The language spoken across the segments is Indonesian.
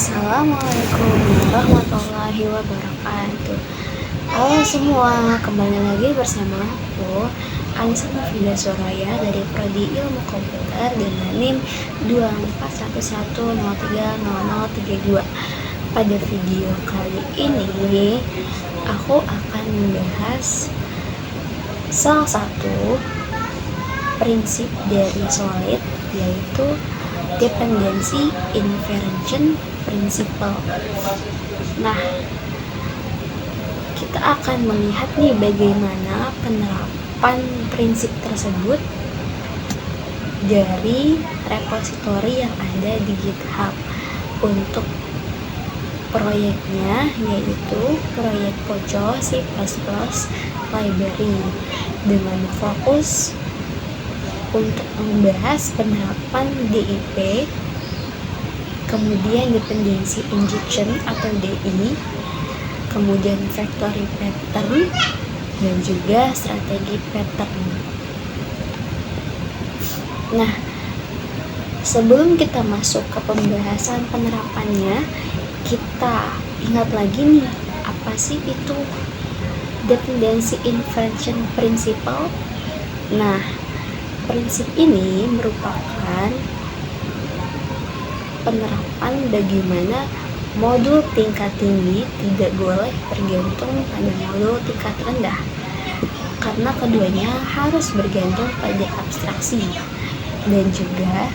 Assalamualaikum warahmatullahi wabarakatuh. Halo semua, kembali lagi bersama aku Anissa Novida Soraya dari Prodi Ilmu Komputer dengan NIM 2411030032. Pada video kali ini aku akan membahas salah satu prinsip dari solid, yaitu dependency inversion principle. Nah, kita akan melihat nih bagaimana penerapan prinsip tersebut dari repositori yang ada di GitHub untuk proyeknya, yaitu proyek Poco C++ library, dengan fokus untuk membahas penerapan DIP, kemudian dependency injection atau DI, kemudian factory pattern, dan juga strategi pattern. Nah, sebelum kita masuk ke pembahasan penerapannya, kita ingat lagi nih, apa sih itu dependency inversion principle? Nah, prinsip ini merupakan penerapan bagaimana modul tingkat tinggi tidak boleh bergantung pada modul tingkat rendah, karena keduanya harus bergantung pada abstraksi, dan juga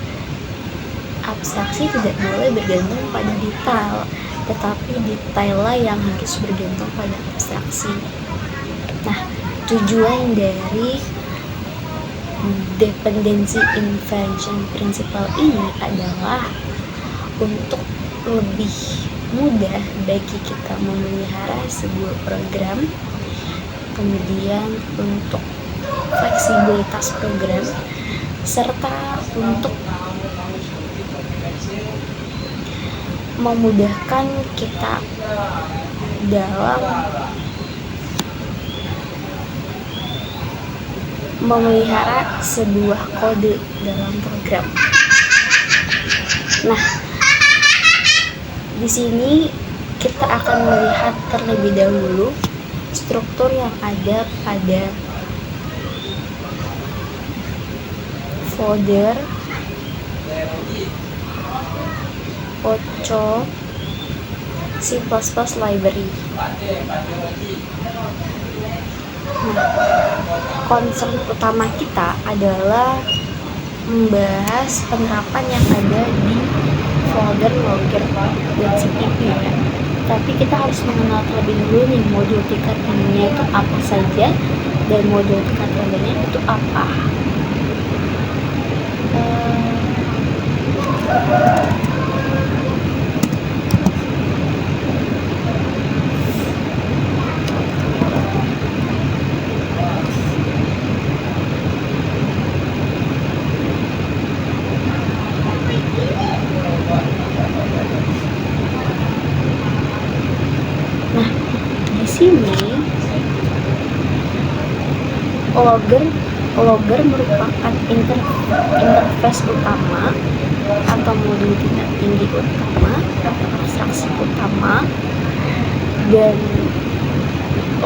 abstraksi tidak boleh bergantung pada detail, tetapi detaillah yang harus bergantung pada abstraksi. Nah, tujuan dari dependency inversion principle ini adalah untuk lebih mudah bagi kita memelihara sebuah program, kemudian untuk fleksibilitas program, serta untuk memudahkan kita dalam memelihara sebuah kode dalam program. Nah, di sini kita akan melihat terlebih dahulu struktur yang ada pada folder Poco C++ library. Nah, concern utama kita adalah membahas penerapan yang ada di folder logger.cpp ya. Tapi kita harus mengenal terlebih dulu nih modul tingkat tingginya itu apa saja dan modul tingkat rendahnya itu apa. Nah, di sini logger merupakan interface utama atau modul tingkat tinggi utama atau abstraksi utama, dan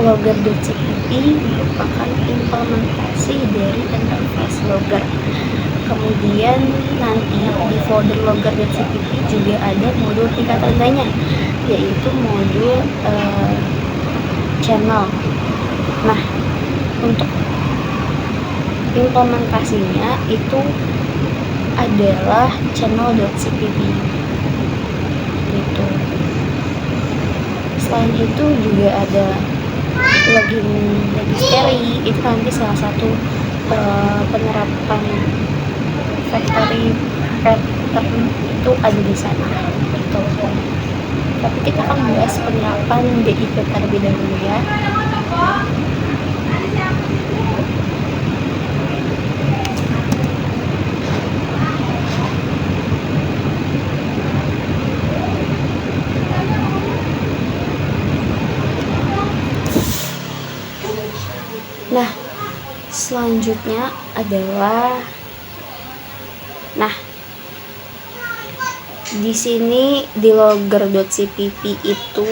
logger.cpp merupakan implementasi dari interface logger. Kemudian nanti di folder logger.cpp juga ada modul tingkat rendahnya, yaitu modul channel. Nah, untuk implementasinya itu adalah channel.cpp gitu. Selain itu juga ada login registry, itu nanti salah satu penerapan factory pattern itu ada di sana gitu. Tapi kita akan membahas penerapan DIP terlebih dahulu ya. Nah, selanjutnya adalah Di sini di logger.cpp itu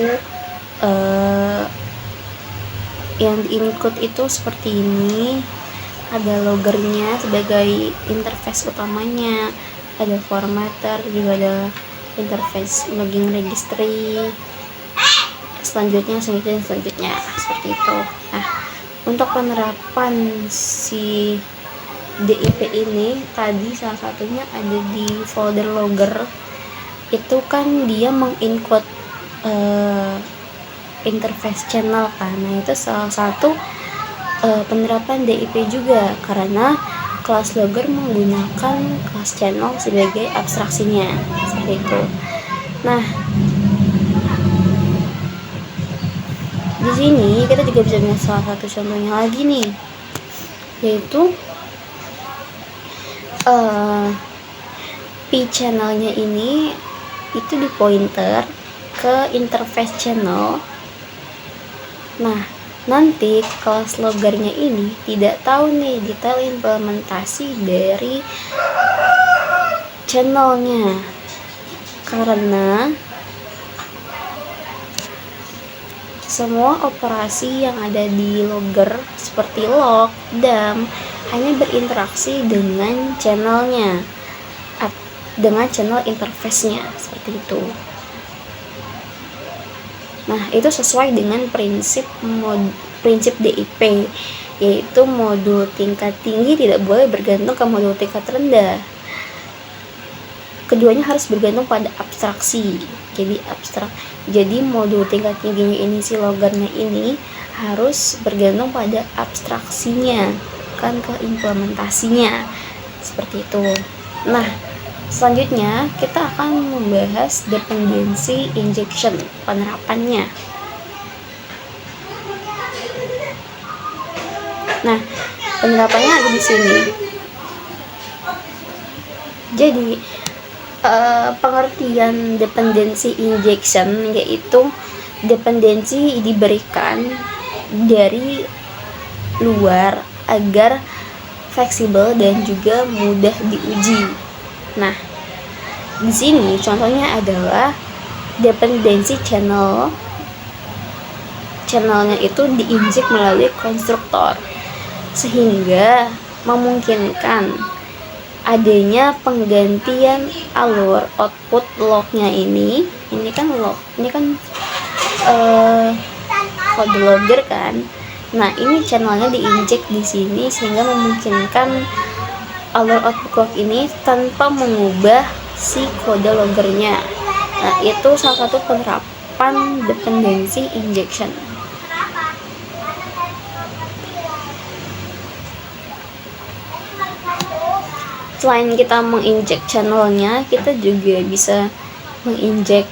yang di-include itu seperti ini. Ada loggernya sebagai interface utamanya, ada formatter, juga ada interface login registry, selanjutnya seperti itu. Nah, untuk penerapan si DIP ini tadi salah satunya ada di folder logger. Itu kan dia menginclude interface channel kan. Nah, itu salah satu penerapan DIP juga, karena kelas logger menggunakan kelas channel sebagai abstraksinya, seperti itu. Nah, di sini kita juga bisa melihat salah satu contohnya lagi nih, yaitu P channelnya ini itu di pointer ke interface channel. Nah, nanti kelas loggernya ini tidak tahu nih detail implementasi dari channelnya, karena semua operasi yang ada di logger seperti log, dump hanya berinteraksi dengan channelnya, dengan channel interface-nya, seperti itu. Nah, itu sesuai dengan prinsip DIP, yaitu modul tingkat tinggi tidak boleh bergantung ke modul tingkat rendah. Keduanya harus bergantung pada abstraksi. Jadi modul tingkat tingginya ini, si loggernya ini harus bergantung pada abstraksinya, bukan ke implementasinya, seperti itu. Nah, selanjutnya kita akan membahas dependency injection, penerapannya. Nah, penerapannya ada di sini. Jadi pengertian dependency injection yaitu dependensi diberikan dari luar agar fleksibel dan juga mudah diuji. Nah, di sini contohnya adalah dependensi channel. Channelnya itu diinjek melalui konstruktor, sehingga memungkinkan adanya penggantian alur output lognya ini kan log, ini kan kode logger kan. Nah, ini channelnya diinjek di sini sehingga memungkinkan alur output log ini tanpa mengubah si kode loggernya. Nah, itu salah satu penerapan dependency injection. Selain kita menginjek channelnya, kita juga bisa menginjek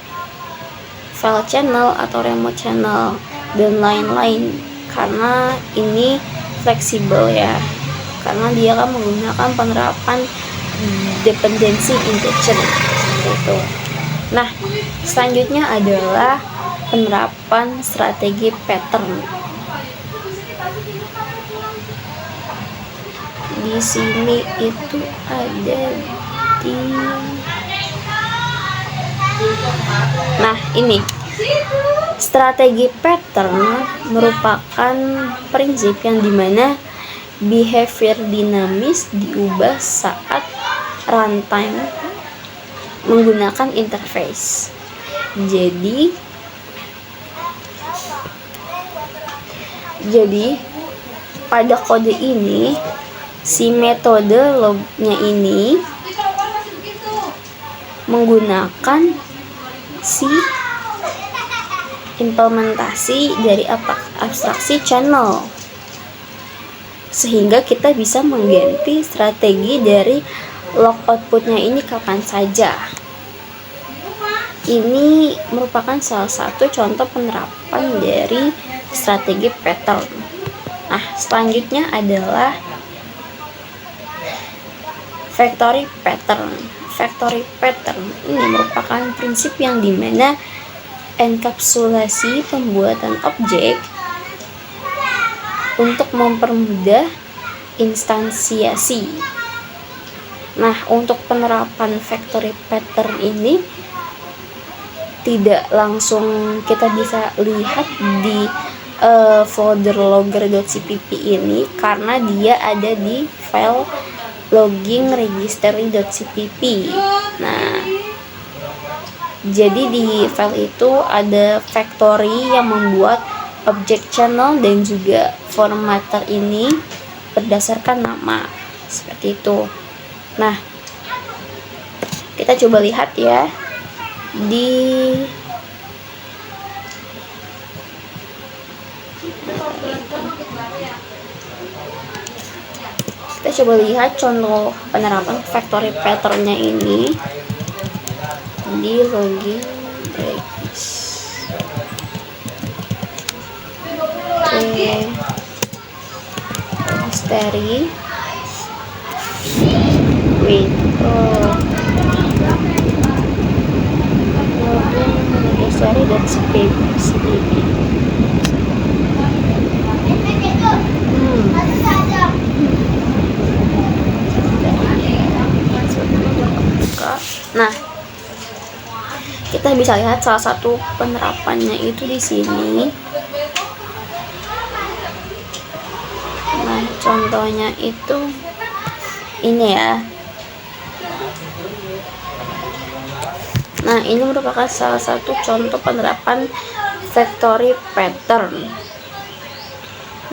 file channel atau remote channel dan lain-lain, karena ini fleksibel ya, karena dia kan menggunakan penerapan dependency injection, seperti itu. Nah, selanjutnya adalah penerapan strategi pattern. Di sini itu ada di, nah ini strategi pattern merupakan prinsip yang dimana behavior dinamis diubah saat runtime menggunakan interface. Jadi pada kode ini, si metode lognya ini menggunakan si implementasi dari abstraksi channel, sehingga kita bisa mengganti strategi dari log outputnya ini kapan saja. Ini merupakan salah satu contoh penerapan dari strategi pattern. Nah, selanjutnya adalah factory pattern. Factory pattern ini merupakan prinsip yang dimana enkapsulasi pembuatan objek untuk mempermudah instansiasi. Nah, untuk penerapan factory pattern ini tidak langsung kita bisa lihat di folder logger.cpp ini karena dia ada di file logging registry.cpp. Nah, jadi di file itu ada factory yang membuat object channel dan juga formatter ini berdasarkan nama, seperti itu. Nah, kita coba lihat ya di kita coba lihat contoh penerapan factory patternnya ini di login registry. Wait, registry.cpp. Nah, kita bisa lihat salah satu penerapannya itu di sini. Nah, contohnya itu ini ya. Nah, ini merupakan salah satu contoh penerapan factory pattern.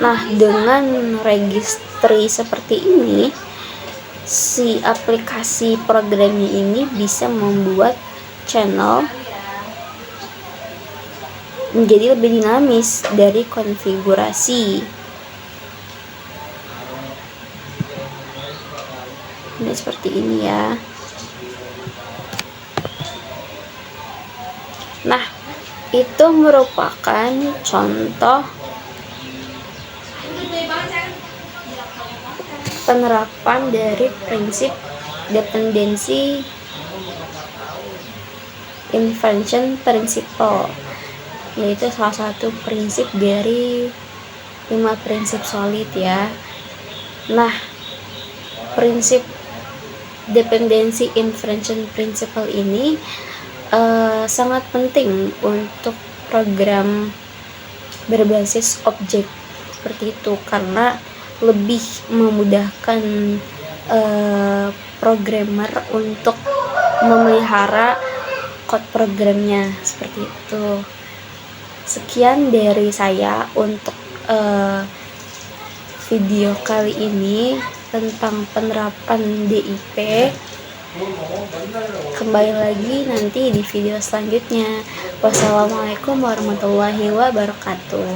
Nah, dengan registry seperti ini, si aplikasi programnya ini bisa membuat channel menjadi lebih dinamis dari konfigurasi. Ini seperti ini ya. Nah, itu merupakan contoh penerapan dari prinsip dependency invention principle, yaitu salah satu prinsip dari 5 prinsip solid ya. Nah, prinsip dependency invention principle ini sangat penting untuk program berbasis objek seperti itu karena lebih memudahkan programmer untuk memelihara code programnya, seperti itu. Sekian dari saya untuk video kali ini tentang penerapan DIP. Kembali lagi nanti di video selanjutnya. Wassalamualaikum warahmatullahi wabarakatuh.